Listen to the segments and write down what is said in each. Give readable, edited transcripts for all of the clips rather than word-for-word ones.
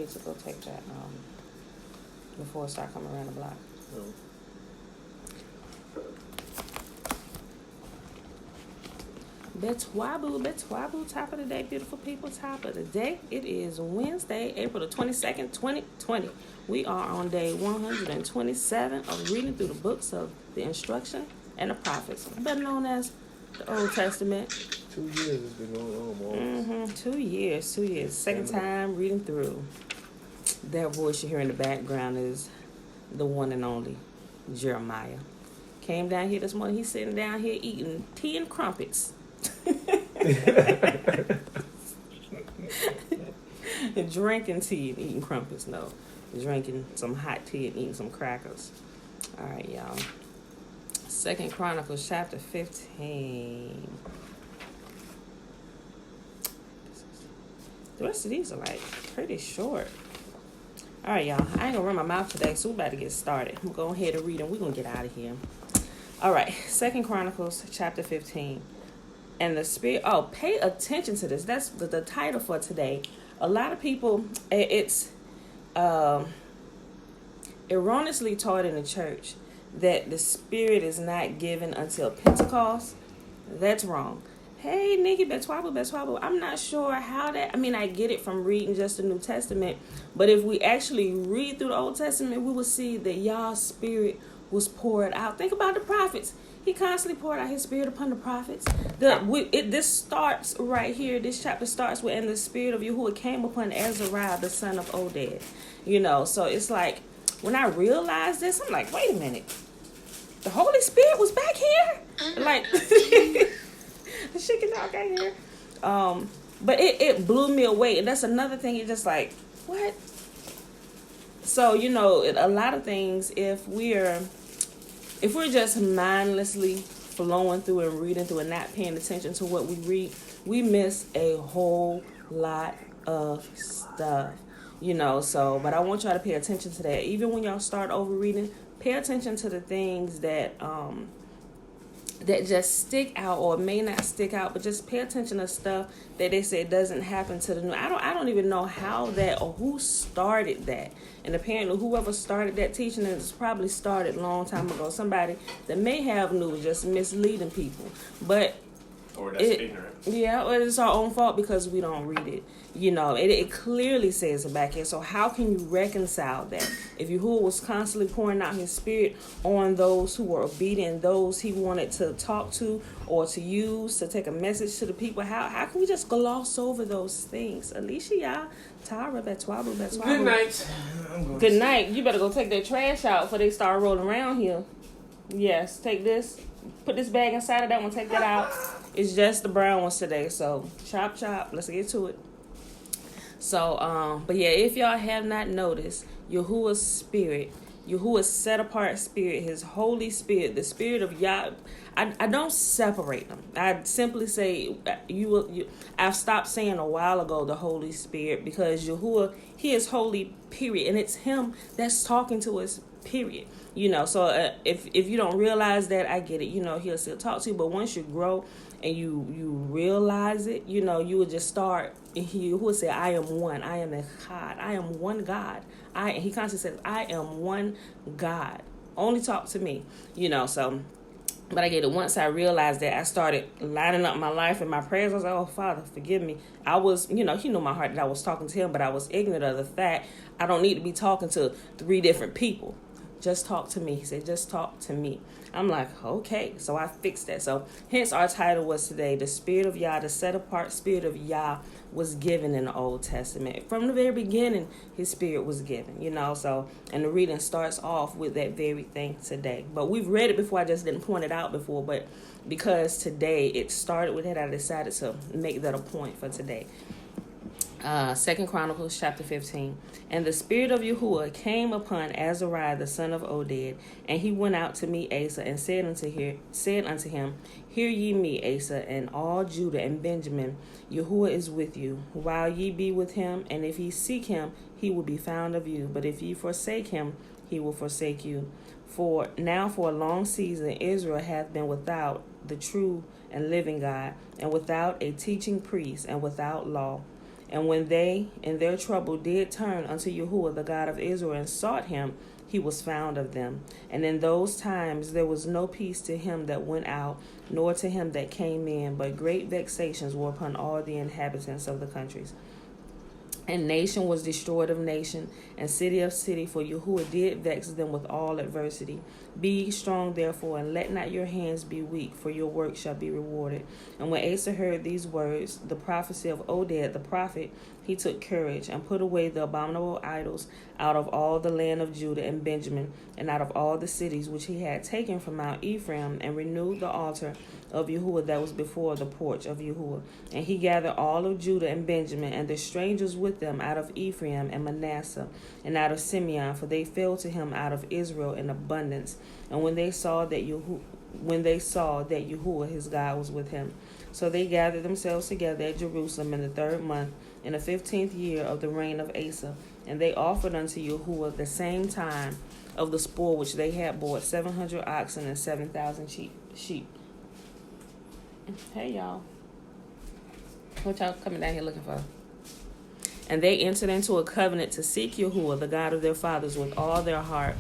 need to go take that before I start coming around the block. No. Betwabu, top of the day, beautiful people, top of the day. It is Wednesday, April the 22nd, 2020. We are on day 127 of reading through the books of the Instruction and the Prophets, better known as the Old Testament. 2 years it's been going on, 2 years. Second time reading through. That voice you hear in the background is the one and only Jeremiah. Came down here this morning. He's sitting down here eating tea and crumpets. Drinking tea and eating crumpets. No, drinking some hot tea and eating some crackers. All right, y'all. 2 Chronicles chapter 15. The rest of these are like pretty short. All right, y'all. I ain't gonna run my mouth today, so we about to get started. I'm gonna go ahead and read, and we're gonna get out of here. All right, 2 Chronicles chapter 15. And the spirit, pay attention to this. That's the title for today. A lot of people, it's erroneously taught in the church that the spirit is not given until Pentecost. That's wrong. Hey, Nikki, Betwabu. I'm not sure how that, I get it from reading just the New Testament, but if we actually read through the Old Testament, we will see that Yah's spirit was poured out. Think about the prophets. He constantly poured out his spirit upon the prophets. This starts right here. This chapter starts with, and the spirit of Yahuwah came upon Azariah, the son of Oded. So it's like, when I realized this, I'm like, wait a minute. The Holy Spirit was back here? Like, the shit can talk out here. But it blew me away. And that's another thing. It's just like, what? So, a lot of things, if we're just mindlessly flowing through and reading through and not paying attention to what we read, we miss a whole lot of stuff, So, but I want y'all to pay attention to that. Even when y'all start over reading, pay attention to the things that that just stick out or may not stick out, but just pay attention to stuff that they say doesn't happen to the new. I don't even know how that or who started that. And apparently whoever started that teaching is probably started a long time ago. Somebody that may have knew, just misleading people. But or that's ignorant. Yeah, well, it's our own fault because we don't read it. It clearly says it back here. So how can you reconcile that? If Yahuwah was constantly pouring out his spirit on those who were obedient, those he wanted to talk to or to use to take a message to the people, how can we just gloss over those things? Alicia, Tara, Betwabu. Good night. Good night. You better go take that trash out before they start rolling around here. Yes, take this. Put this bag inside of that one. Take that out. It's just the brown ones today. So, chop. Let's get to it. So, but yeah, if y'all have not noticed, Yahuwah's spirit, Yahuwah's set apart spirit, his Holy Spirit, the spirit of Yah, I don't separate them. I simply say I've stopped saying a while ago the Holy Spirit because Yahuwah, he is holy, period. And it's him that's talking to us, period. So if you don't realize that, I get it. He'll still talk to you. But once you grow and you realize it, you will just start. He will say, I am one. I am Echad. I am one God. He constantly says, I am one God. Only talk to me. So. But I get it. Once I realized that, I started lining up my life and my prayers. I was like, oh, Father, forgive me. I was, he knew my heart that I was talking to him, but I was ignorant of the fact I don't need to be talking to 3 different people. Just talk to me. He said, just talk to me. I'm like, okay. So I fixed that. So hence our title was today, the Spirit of Yah, the set apart Spirit of Yah was given in the Old Testament. From the very beginning, his spirit was given, So, and the reading starts off with that very thing today. But we've read it before. I just didn't point it out before. But because today it started with that, I decided to make that a point for today. 2 Chronicles chapter 15. And the spirit of Yahuwah came upon Azariah the son of Oded, and he went out to meet Asa and said unto him, Hear ye me, Asa, and all Judah and Benjamin. Yahuwah is with you, while ye be with him, and if ye seek him, he will be found of you. But if ye forsake him, he will forsake you. For now for a long season Israel hath been without the true and living God, and without a teaching priest, and without law. And when they, in their trouble, did turn unto Yahuwah, the God of Israel, and sought him, he was found of them. And in those times there was no peace to him that went out, nor to him that came in, but great vexations were upon all the inhabitants of the countries. And nation was destroyed of nation, and city of city, for Yahuwah did vex them with all adversity. Be ye strong, therefore, and let not your hands be weak, for your work shall be rewarded. And when Asa heard these words, the prophecy of Oded the prophet, he took courage, and put away the abominable idols out of all the land of Judah and Benjamin, and out of all the cities which he had taken from Mount Ephraim, and renewed the altar of Yahuwah that was before the porch of Yahuwah. And he gathered all of Judah and Benjamin, and the strangers with them out of Ephraim and Manasseh, and out of Simeon, for they fell to him out of Israel in abundance. And when they saw that Yahuwah his God was with him, so they gathered themselves together at Jerusalem in the 3rd month, in the 15th year of the reign of Asa. And they offered unto Yahuwah the same time of the spoil which they had bought, 700 oxen and 7,000 sheep. Hey, y'all. What y'all coming down here looking for? And they entered into a covenant to seek Yahuwah, the God of their fathers, with all their heart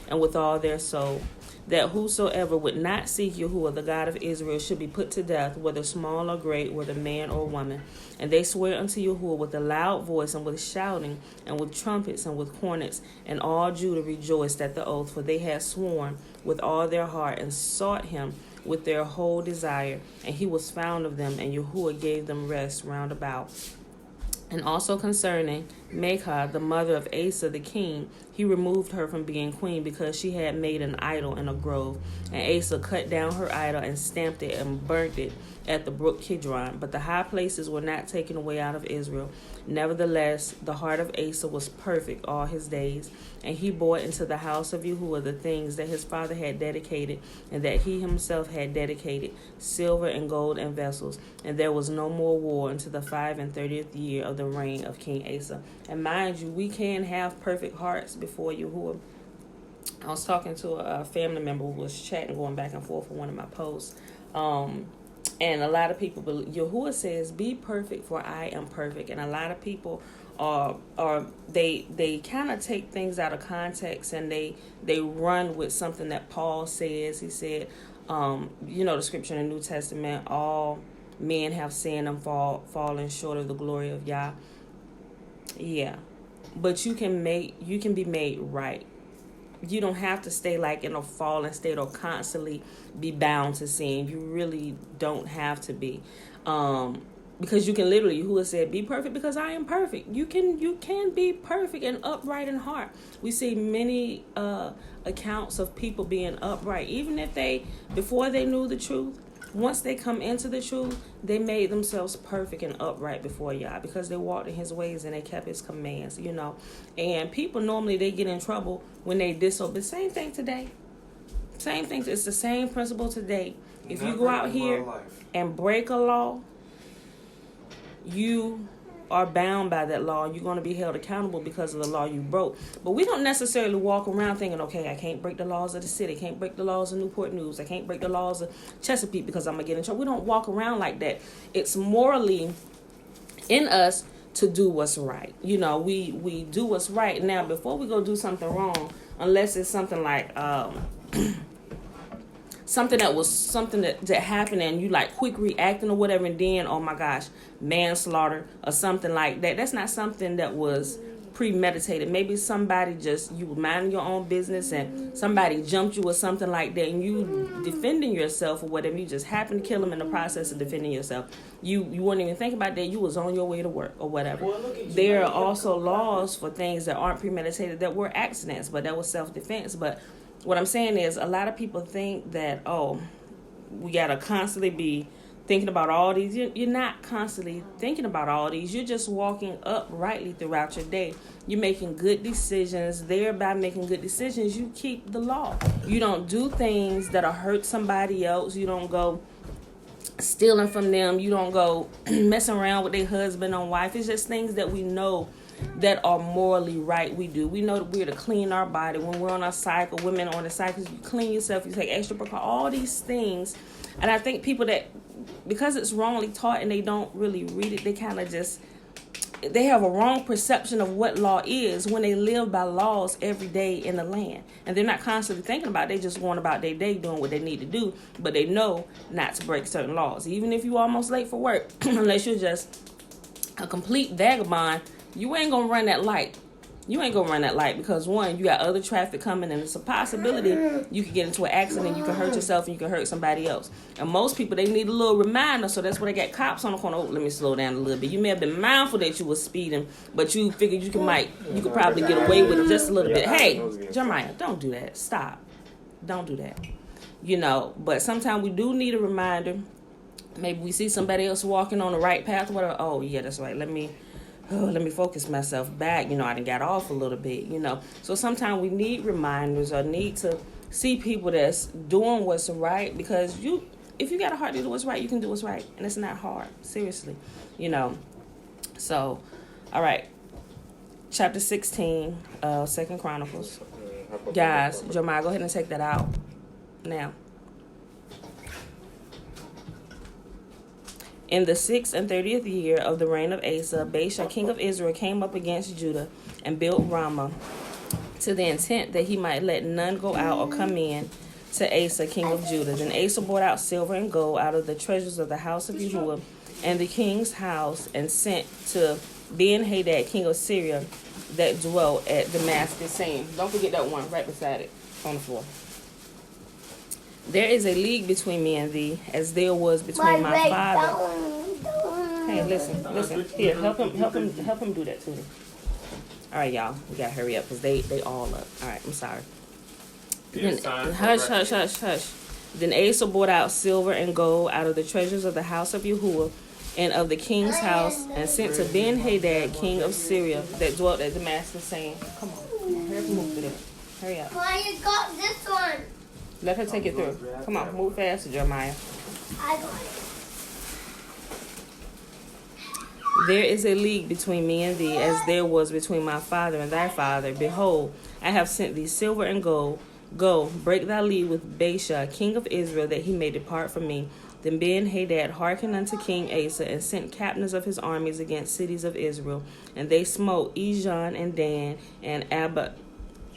and with all their soul, that whosoever would not seek Yahuwah, the God of Israel, should be put to death, whether small or great, whether man or woman. And they swear unto Yahuwah with a loud voice, and with shouting, and with trumpets, and with cornets. And all Judah rejoiced at the oath, for they had sworn with all their heart, and sought him with their whole desire. And he was found of them, and Yahuwah gave them rest round about. And also concerning Maachah, the mother of Asa the king, he removed her from being queen, because she had made an idol in a grove. And Asa cut down her idol and stamped it and burnt it at the brook Kidron. But the high places were not taken away out of Israel. Nevertheless, the heart of Asa was perfect all his days, and he brought into the house of Yahuwah the things that his father had dedicated, and that he himself had dedicated, silver and gold and vessels. And there was no more war until the 35th year of the reign of King Asa. And mind you, we can have perfect hearts before Yahuwah. I was talking to a family member who was chatting, going back and forth for one of my posts. And a lot of people believe, Yahuwah says, be perfect for I am perfect. And a lot of people they kind of take things out of context, and they run with something that Paul says. He said, the scripture in the New Testament, all men have sinned and fallen short of the glory of Yah. Yeah. But you can be made right. You don't have to stay like in a fallen state or constantly be bound to sin. You really don't have to be. Because you can literally, Yahuwah said, be perfect because I am perfect. You can be perfect and upright in heart. We see many accounts of people being upright, even if before they knew the truth. Once they come into the truth, they made themselves perfect and upright before Yah, because they walked in his ways and they kept his commands, And people normally, they get in trouble when they disobey. Same thing today. Same thing. It's the same principle today. If you go out here and break a law, you are bound by that law, and you're going to be held accountable because of the law you broke. But we don't necessarily walk around thinking, okay, I can't break the laws of the city, I can't break the laws of Newport News, I can't break the laws of Chesapeake because I'm going to get in trouble. We don't walk around like that. It's morally in us to do what's right. We do what's right. Now, before we go do something wrong, unless it's something like something that happened and you like quick reacting or whatever, and then, oh my gosh, manslaughter or something like that. That's not something that was premeditated. Maybe somebody you were minding your own business and somebody jumped you or something like that, and you defending yourself or whatever. You just happened to kill them in the process of defending yourself. You wouldn't even think about that. You was on your way to work or whatever. There are also laws for things that aren't premeditated that were accidents, but that was self-defense. But what I'm saying is, a lot of people think that, we got to constantly be thinking about all these. You're not constantly thinking about all these. You're just walking uprightly throughout your day. You're making good decisions. Thereby making good decisions, you keep the law. You don't do things that'll hurt somebody else. You don't go stealing from them. You don't go messing around with their husband or wife. It's just things that we know that are morally right. We know that we're to clean our body. When we're on our cycle, women on the cycle, you clean yourself, you take extra precaution, all these things. And I think people that, because it's wrongly taught and they don't really read it, they kind of just they have a wrong perception of what law is when they live by laws every day in the land. And they're not constantly thinking about it. They just going about their day doing what they need to do. But they know not to break certain laws. Even if you're almost late for work, unless you're just a complete vagabond, you ain't going to run that light. You ain't gonna run that light because, one, you got other traffic coming, and it's a possibility you could get into an accident, you can hurt yourself, and you can hurt somebody else. And most people, they need a little reminder, so that's why they got cops on the corner. Oh, let me slow down a little bit. You may have been mindful that you were speeding, but you figured you could probably get away with it just a little bit. Hey, Jeremiah, don't do that. Stop. Don't do that. But sometimes we do need a reminder. Maybe we see somebody else walking on the right path, whatever. Oh, yeah, that's right. Let me focus myself back. I done got off a little bit, So sometimes we need reminders or need to see people that's doing what's right, because if you got a heart to do what's right, you can do what's right. And it's not hard. Seriously, So, all right. Chapter 16, 2 Chronicles. Guys, Jeremiah, go ahead and take that out now. In the 6th and 30th year of the reign of Asa, Baasha, king of Israel, came up against Judah and built Ramah, to the intent that he might let none go out or come in to Asa, king of Judah. Then Asa brought out silver and gold out of the treasures of the house of Yahuwah and the king's house, and sent to Ben-Hadad, king of Syria, that dwelt at Damascus, saying, don't forget that one right beside it on the floor. There is a league between me and thee, as there was between my father. Hey, listen. Here, help him do that to me. All right, y'all, we gotta hurry up because they all up. All right, I'm sorry. Hush. Then Asa brought out silver and gold out of the treasures of the house of Yahuwah and of the king's house, and sent to Ben-Hadad, king of Syria, that dwelt at Damascus, saying, Come on, hurry up and move through there. Hurry up. Why you got this one? Let her take it through. Come on, move faster, Jeremiah. I got it. There is a league between me and thee, as there was between my father and thy father. Behold, I have sent thee silver and gold. Go, break thy league with Baasha, king of Israel, that he may depart from me. Then Ben-Hadad hearkened unto King Asa, and sent captains of his armies against cities of Israel. And they smote Ijon and Dan and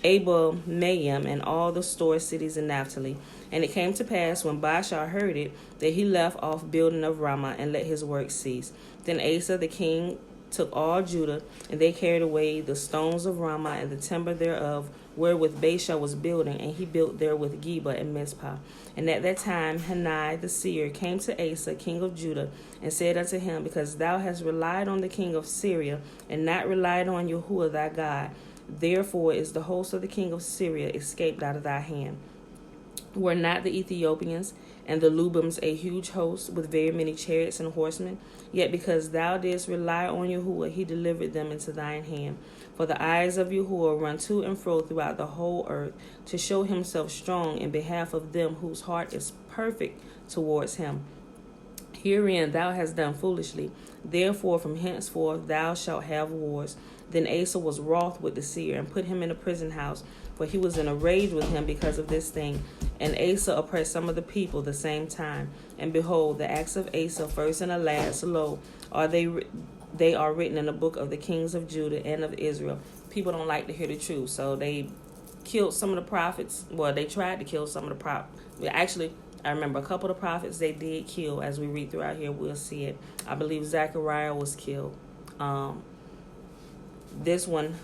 Abel-Maim and all the store cities in Naphtali. And it came to pass, when Baasha heard it, that he left off building of Ramah, and let his work cease. Then Asa the king took all Judah, and they carried away the stones of Ramah and the timber thereof, wherewith Baasha was building, and he built there with Geba and Mizpah. And at that time Hanai the seer came to Asa king of Judah, and said unto him, Because thou hast relied on the king of Syria, and not relied on Yahuwah thy God, therefore is the host of the king of Syria escaped out of thy hand. Were not the Ethiopians and the Lubims a huge host, with very many chariots and horsemen? Yet because thou didst rely on Yahuwah, he delivered them into thine hand. For the eyes of Yahuwah run to and fro throughout the whole earth, to show himself strong in behalf of them whose heart is perfect towards him. Herein thou hast done foolishly. Therefore from henceforth thou shalt have wars. Then Asa was wroth with the seer, and put him in a prison house, for he was in a rage with him because of this thing. And Asa oppressed some of the people the same time. And behold, the acts of Asa, first and the last, lo, they are written in the book of the kings of Judah and of Israel. People don't like to hear the truth, so they killed some of the prophets. Well, they tried to kill some of the prophets. Actually, I remember a couple of the prophets they did kill. As we read throughout here, we'll see it. I believe Zechariah was killed. This one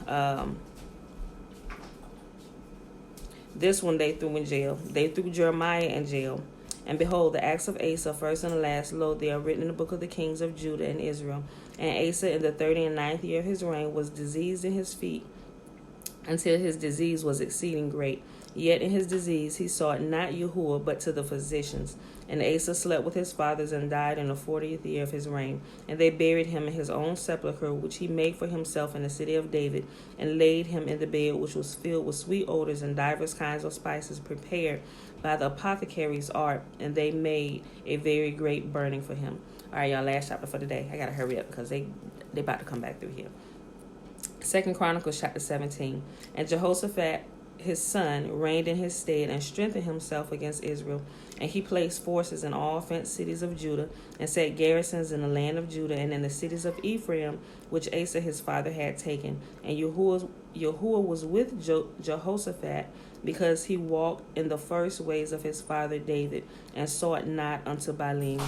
they threw in jail. They threw Jeremiah in jail. And behold, the acts of Asa, first and the last, lo, they are written in the book of the kings of Judah and Israel. And Asa, in the 39th year of his reign, was diseased in his feet, until his disease was exceeding great. Yet in his disease he sought not Yahuwah, but to the physicians. And Asa slept with his fathers, and died in the 40th year of his reign. And they buried him in his own sepulchre, which he made for himself in the city of David, and laid him in the bed which was filled with sweet odors and divers kinds of spices prepared by the apothecary's art. And they made a very great burning for him. All right, y'all, last chapter for today. I gotta hurry up because they about to come back through here. 2 Chronicles chapter 17. And Jehoshaphat his son, reigned in his stead and strengthened himself against Israel. And he placed forces in all fenced cities of Judah, and set garrisons in the land of Judah and in the cities of Ephraim, which Asa his father had taken. And Yahuwah was with Jehoshaphat, because he walked in the first ways of his father David, and sought not unto Baalim,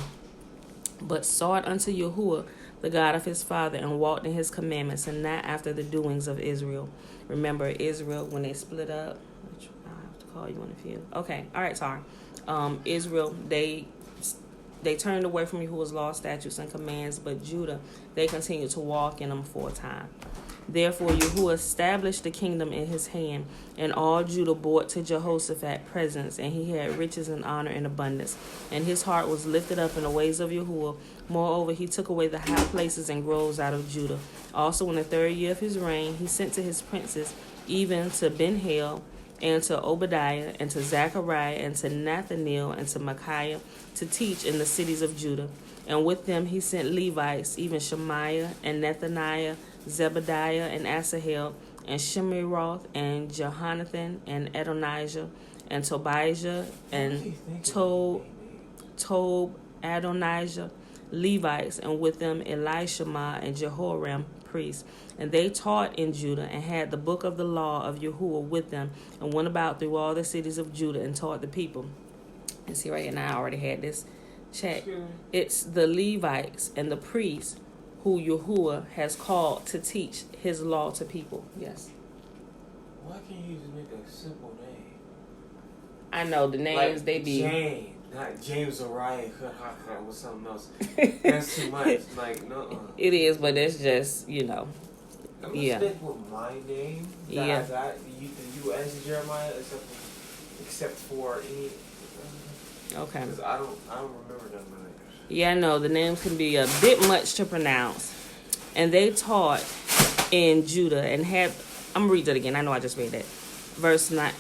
but sought unto Yahuwah, the God of his father, and walked in his commandments, and not after the doings of Israel. Remember Israel when they split up? Which I'll have to call you in a few. Okay, all right, sorry. Israel, they turned away from Yahuwah's law, statutes, and commands, but Judah, they continued to walk in them for a time. Therefore Yahuwah established the kingdom in his hand, and all Judah brought to Jehoshaphat presents, and he had riches and honor and abundance. And his heart was lifted up in the ways of Yahuwah. Moreover, he took away the high places and groves out of Judah. Also in the 3rd year of his reign, he sent to his princes, even to Ben-Hail, and to Obadiah, and to Zechariah, and to Nathaniel, and to Micaiah, to teach in the cities of Judah. And with them he sent Levites, even Shemaiah, and Nethaniah, Zebediah, and Asahel, and Shemiroth, and Jehonathan, and Adonijah, and Tobijah, and Tob Adonijah, Levites, and with them Elishama and Jehoram, priests. And they taught in Judah, and had the book of the law of Yahuwah with them, and went about through all the cities of Judah, and taught the people. And see right here, now I already had this check. It's the Levites and the priests who Yahuwah has called to teach his law to people. Yes. Why can't you just make a simple name? I know the names like they be. James, not James Orion with something else. That's too much. Like, no. It is, but it's just, you know. I'm gonna Yeah. stick with my name that Yeah. I got, the U.S. Jeremiah, except for any. Okay. Because I don't remember that much. Yeah, I know the names can be a bit much to pronounce. And they taught in Judah and had. I'm gonna read that again. I know I just read that. Verse 9.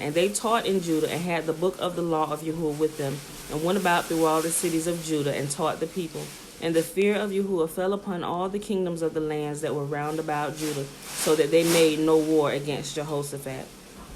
And they taught in Judah and had the book of the law of Yahuwah with them, and went about through all the cities of Judah and taught the people. And the fear of Yahuwah fell upon all the kingdoms of the lands that were round about Judah, so that they made no war against Jehoshaphat.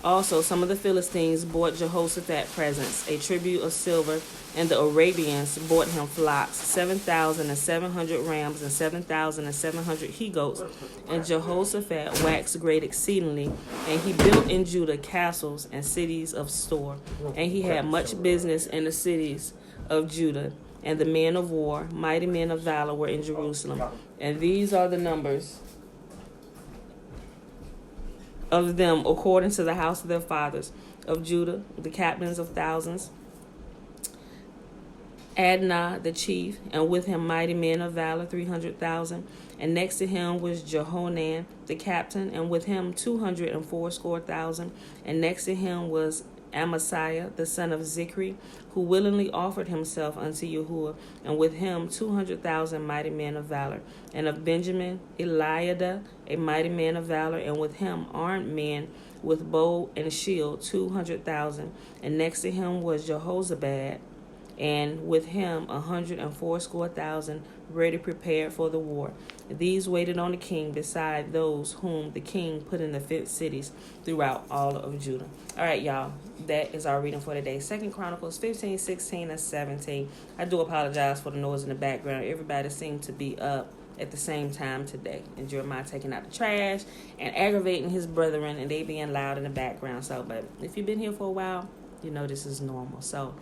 Also, some of the Philistines brought Jehoshaphat presents, a tribute of silver, and the Arabians brought him flocks, 7,700 rams, and 7,700 he-goats. And Jehoshaphat waxed great exceedingly, and he built in Judah castles and cities of store. And he had much business in the cities of Judah. And the men of war, mighty men of valor, were in Jerusalem. And these are the numbers of them according to the house of their fathers. Of Judah, the captains of thousands, Adnah the chief, and with him mighty men of valor, 300,000. And next to him was Jehonan the captain, and with him 280,000. And next to him was Amasiah the son of Zichri, who willingly offered himself unto Yahuwah, and with him 200,000 mighty men of valor. And of Benjamin, Eliada, a mighty man of valor, and with him armed men with bow and shield, 200,000. And next to him was Jehozabad, and with him 180,000 ready prepared for the war. These waited on the king, beside those whom the king put in the fenced cities throughout all of Judah. All right, y'all, that is our reading for today. 2 Chronicles 15, 16, and 17. I do apologize for the noise in the background. Everybody seemed to be up at the same time today, and Jeremiah taking out the trash and aggravating his brethren, and they being loud in the background. So, but if you've been here for a while, you know this is normal. So,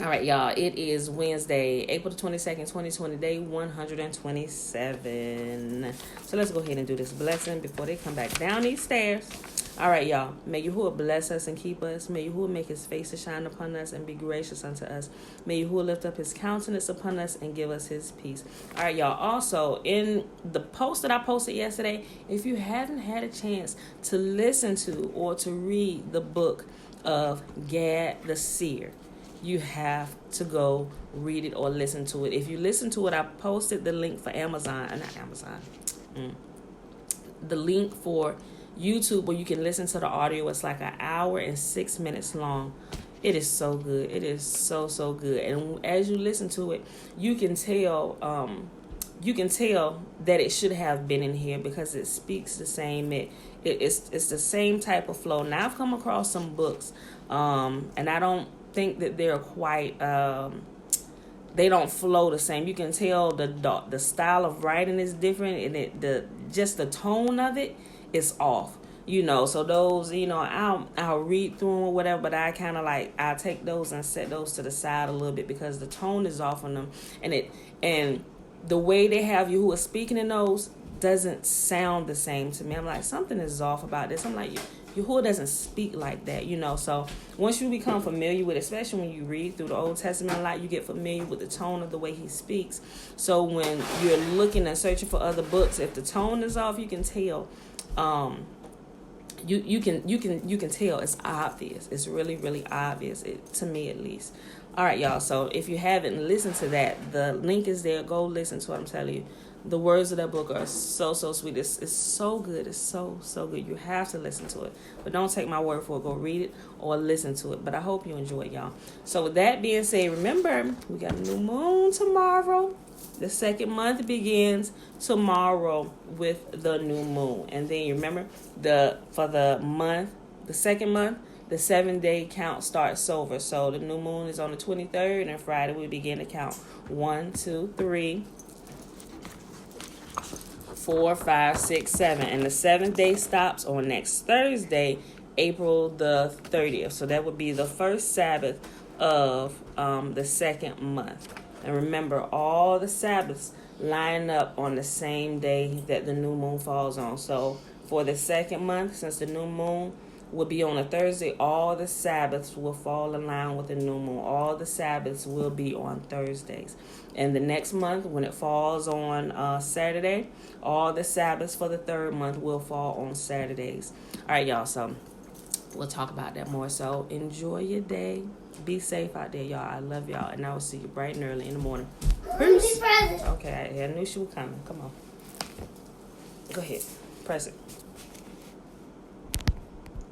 all right, y'all, it is Wednesday, April the 22nd, 2020, day 127. So let's go ahead and do this blessing before they come back down these stairs. All right, y'all, may Yahuwah bless us and keep us. May Yahuwah make his face to shine upon us and be gracious unto us. May Yahuwah lift up his countenance upon us and give us his peace. All right, y'all, also, in the post that I posted yesterday, if you haven't had a chance to listen to or to read the book of Gad the Seer, you have to go read it or listen to it. If you listen to it, I posted the link for the link for YouTube where you can listen to the audio. It's like 1 hour and 6 minutes long. It is so good. It is so good. And as you listen to it, you can tell you can tell that it should have been in here because it speaks the same. It's the same type of flow. Now I've come across some books, and I don't think that they're quite. They don't flow the same. You can tell the style of writing is different, and just the tone of it is off. So those, I'll read through them or whatever, but I kind of I'll take those and set those to the side a little bit because the tone is off on them, and the way they have you who are speaking in those doesn't sound the same to me. I'm like, something is off about this. I'm like, Yahuwah doesn't speak like that, So once you become familiar with it, especially when you read through the Old Testament a lot, you get familiar with the tone of the way he speaks. So when you're looking and searching for other books, if the tone is off, you can tell. You can tell it's obvious. It's really, really obvious, to me at least. All right, y'all. So if you haven't listened to that, the link is there. Go listen to it. I'm telling you. The words of that book are so sweet. It's so good. It's so good. You have to listen to it. But don't take my word for it. Go read it or listen to it. But I hope you enjoy it, y'all. So with that being said, remember, we got a new moon tomorrow. The second month begins tomorrow with the new moon. And then you remember, for the second month, the 7-day count starts over. So the new moon is on the 23rd, and Friday we begin to count 1, 2, 3, 4, 5, 6, 7. And the 7th day stops on next Thursday, April the 30th. So that would be the first Sabbath of the second month. And remember, all the Sabbaths line up on the same day that the new moon falls on. So for the second month, since the new moon will be on a Thursday, all the Sabbaths will fall in line with the new moon. All the Sabbaths will be on Thursdays. And the next month, when it falls on Saturday, all the Sabbaths for the third month will fall on Saturdays. All right, y'all. So we'll talk about that more. So enjoy your day. Be safe out there, y'all. I love y'all. And I will see you bright and early in the morning. Peace. Okay, I knew she was coming. Come on. Go ahead. Press it.